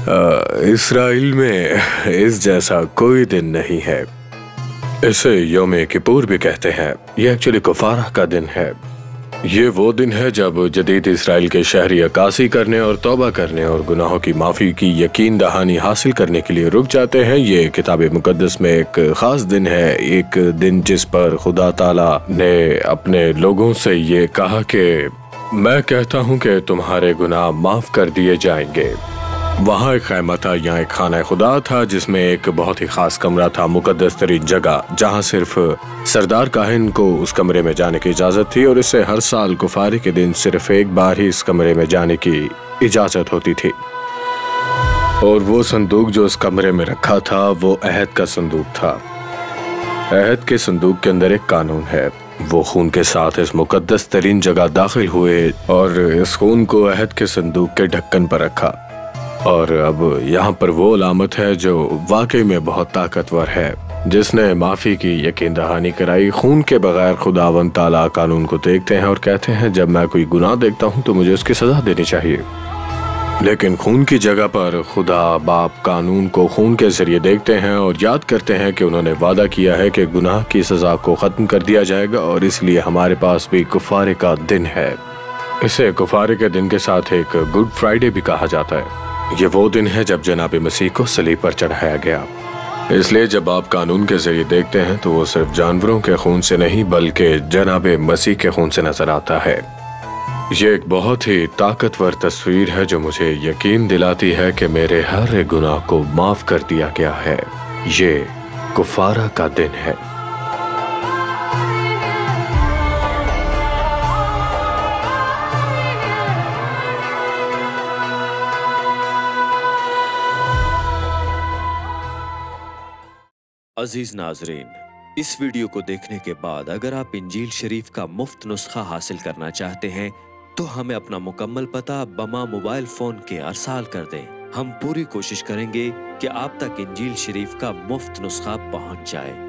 Israel में इस जैसा कोई दिन नहीं है। इसे यौम किपुर भी कहते हैं। ये एक्चुअली कुफारा का दिन है। ये वो दिन है जब जदीद इसराइल के शहरी अक्कासी करने और तौबा करने और गुनाहों की माफ़ी की यकीन दहानी हासिल करने के लिए रुक जाते हैं। ये किताब मुकद्दस में एक ख़ास दिन है, एक दिन जिस पर खुदा ताला ने अपने लोगों से ये कहा कि मैं कहता हूँ कि तुम्हारे गुनाह माफ़ कर दिए जाएंगे। वहाँ एक खैमा था, यहाँ एक खाना खुदा था जिसमें एक बहुत ही खास कमरा था, मुकद्दस तरीन जगह, जहाँ सिर्फ सरदार काहिन को उस कमरे में जाने की इजाज़त थी और इससे हर साल कुफारी के दिन सिर्फ एक बार ही इस कमरे में जाने की इजाज़त होती थी। और वो संदूक जो उस कमरे में रखा था वो अहद का संदूक था। अहद के संदूक के अंदर एक कानून है। वो खून के साथ इस मुकद्दस तरीन जगह दाखिल हुए और इस खून को अहद के संदूक के ढक्कन पर रखा। और अब यहाँ पर वो अलामत है जो वाकई में बहुत ताकतवर है, जिसने माफ़ी की यकीन दहानी कराई। खून के बगैर खुदावंद ताला कानून को देखते हैं और कहते हैं जब मैं कोई गुनाह देखता हूँ तो मुझे उसकी सज़ा देनी चाहिए। लेकिन खून की जगह पर खुदा बाप कानून को खून के जरिए देखते हैं और याद करते हैं कि उन्होंने वादा किया है कि गुनाह की सज़ा को ख़त्म कर दिया जाएगा। और इसलिए हमारे पास भी कुफारे का दिन है। इसे कुफारे के दिन के साथ एक गुड फ्राइडे भी कहा जाता है। ये वो दिन है जब जनाब मसीह को सलीब पर चढ़ाया गया। इसलिए जब आप कानून के जरिए देखते हैं तो वो सिर्फ जानवरों के खून से नहीं बल्कि जनाब मसीह के खून से नजर आता है। ये एक बहुत ही ताकतवर तस्वीर है जो मुझे यकीन दिलाती है कि मेरे हर गुनाह को माफ कर दिया गया है। ये कुफारा का दिन है। अजीज नाजरीन, इस वीडियो को देखने के बाद अगर आप इंजील शरीफ का मुफ्त नुस्खा हासिल करना चाहते हैं तो हमें अपना मुकम्मल पता बमा मोबाइल फोन के अरसाल कर दें। हम पूरी कोशिश करेंगे कि आप तक इंजील शरीफ का मुफ्त नुस्खा पहुंच जाए।